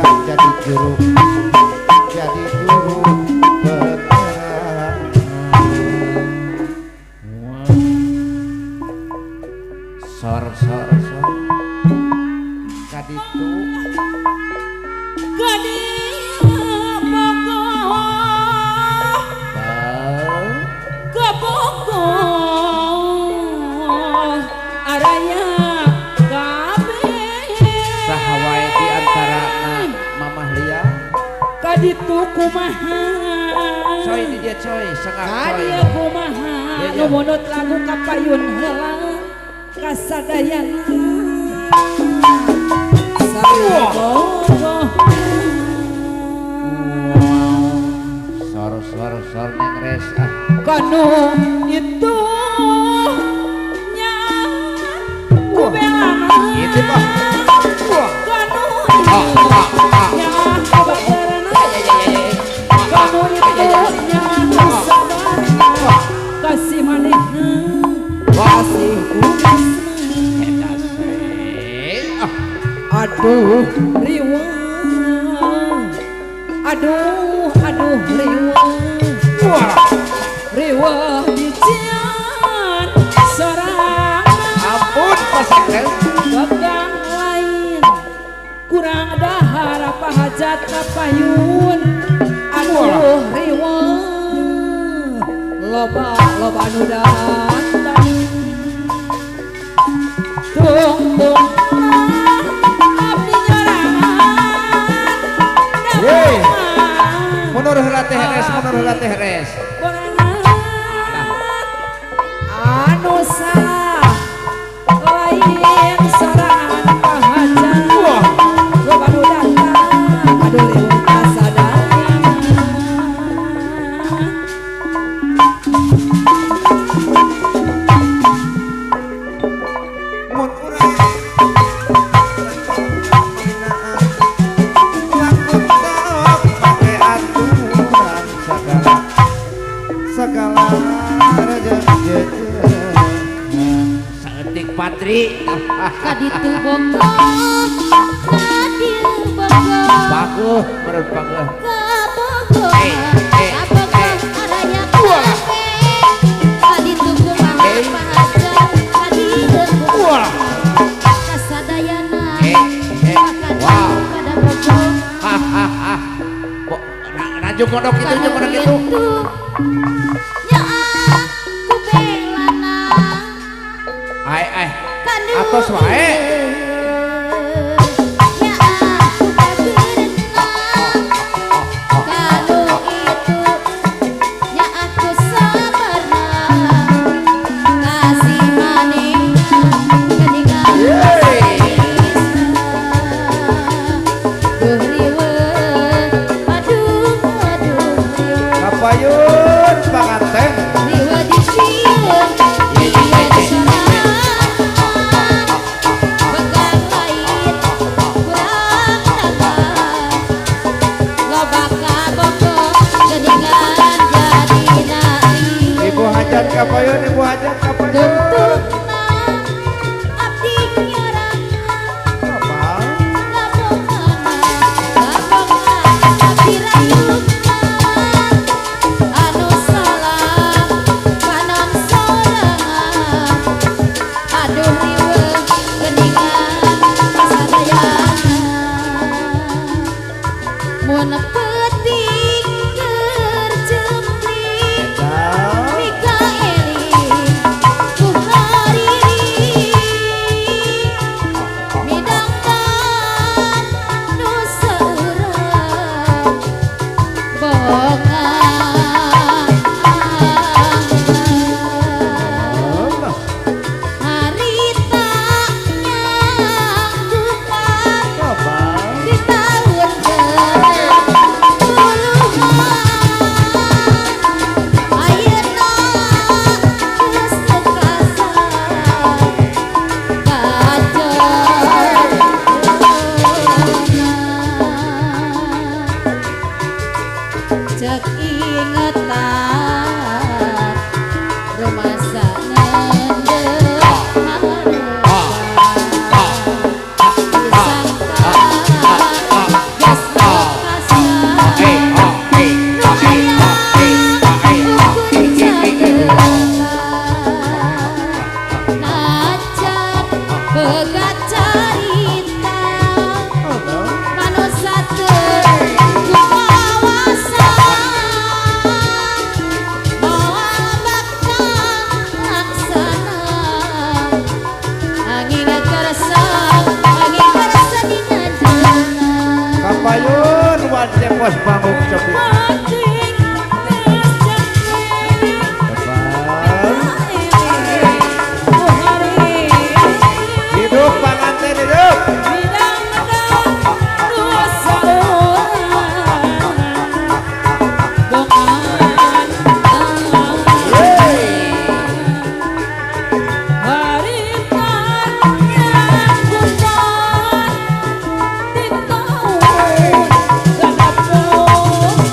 jadi juru penerang. Sor kaditu sahawai di antara mamah Lia kaditu kumaha coy di dia coy sengak coy kadieu kumaha nu munut lagu kapayun heula kasadayana sor neng res kanu itu nya kubelana itu mah kanu nya kubaterana kanu itu nya sadana kasih manehna kasih kumasna aduh riweuh aduh riweuh dijian sorangan ampun pasangkan gagang lain kurang dahar apa hajat kapayun aduh riweuh loba anu datang tung abdi nyorangan mundur heula teh res anu salah lain sorangan pahajan loba nu datang aduh riweuh kasadayana mun urang segala saeutik patri kaditu bongkok kadieu bongkok baguh menurut baguh kabongkok araya kuape kaditu kumaha pahajan kadieu bongkok kasadayana wow kada bongkok Juk kodok itu nyaah kubelana ai atos wae nyaah kubeberenna kanu itu nyaah kusabarna kasih manehna keningan kapayun panganten riweuh disieun dieun sorangan begang lain kurang dahar loba kabongkok geningan jadi nari ibu hajat kapayun tuntutna abdi nyorangan lamongan abdi rayukna anu salah kanon sorangan aduh riweuh geningan kasadayana mun peuting keur jempling mika eling ku hariri midangkan nu seurang harita nyang tukang di tahun genep Kapayun wajib pos pamuk sepi. Mating geus jangkrik Kapal. Kuhari Hidup panganten hidup. Bidang-dang dosa orang Bongan Harita yang kumpul di tahun genep puluhan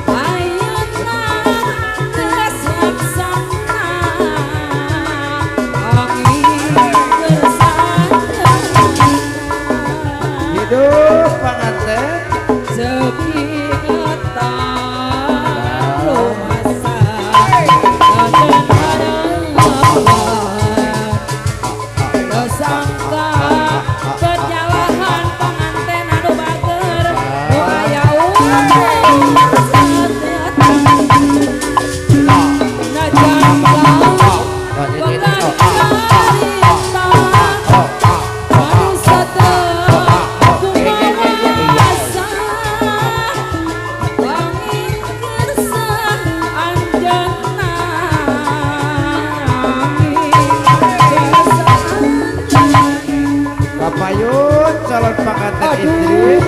ayeuna geus laksana angin gersana Hidup panganten. sepi ketan lumasan dan harapan tersangka kejalahan penganten anu bager nu aya Kapayun calon pengantin istri.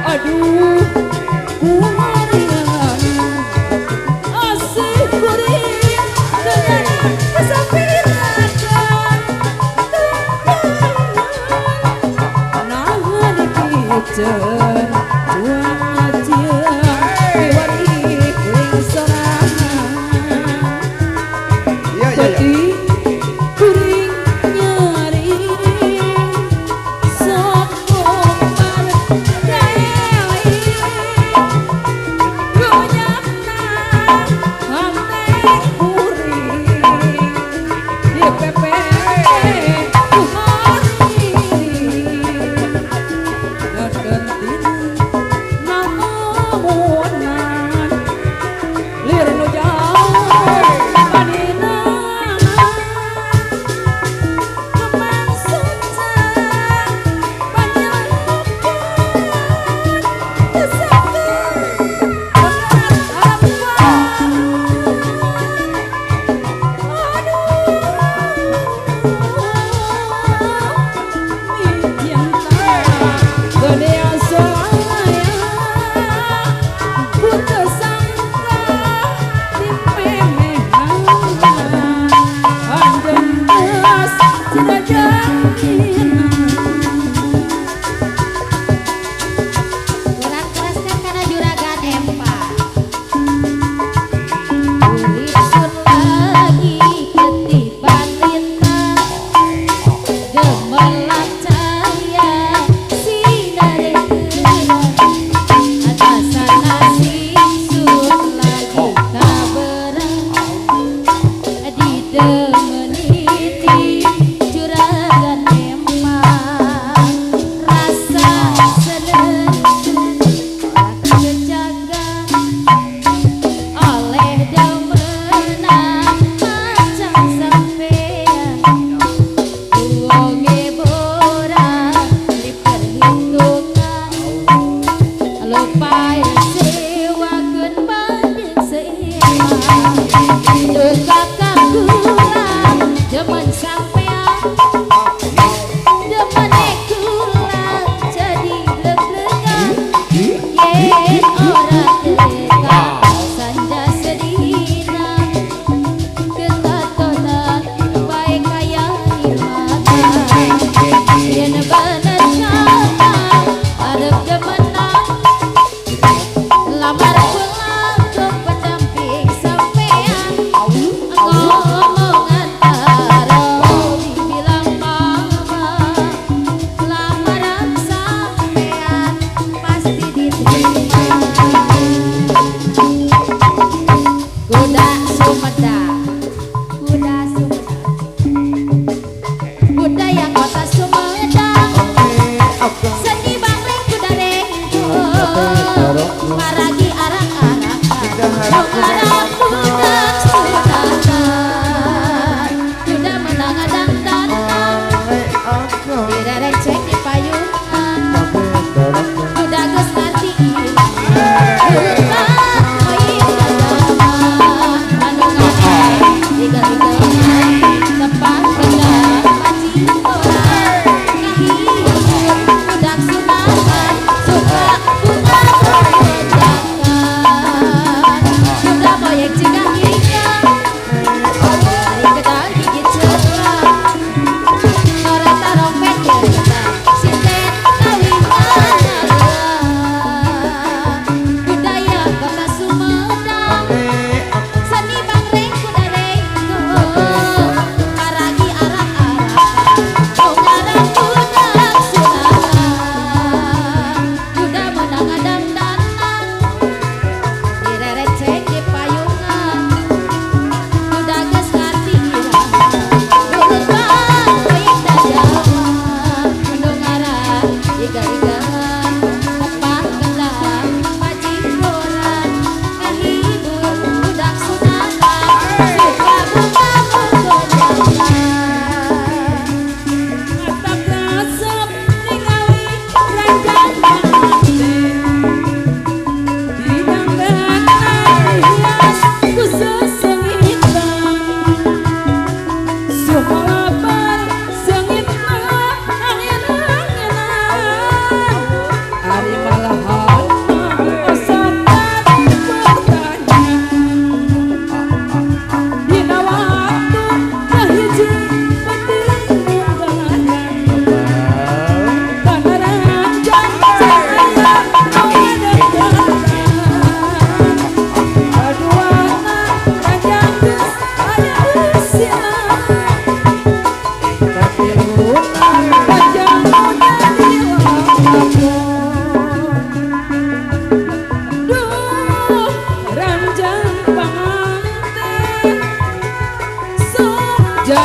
Aduh, kumarian asih kuring dengan kesapirakan nahan dipicen uang ngajeng diwari kuring sorangan Iya iya iya. Beti kuring nyari sok ngombar gaeli Runyakna hante kuring dipepe kuhari gagentin namunan lir nu jauh paninangan kemang suncang panjalapan kesakan berat harapan aduh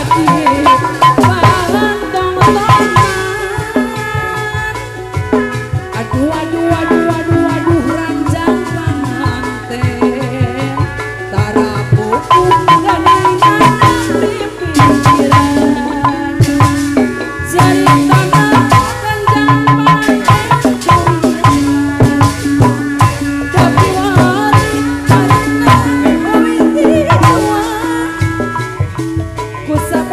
Aduh, aduh, aduh, aduh, aduh, ranjang panganten tarapuku gadang-gadang di pinggiran jaritana ranjang panganten tapi wari karena mawiti tua kusap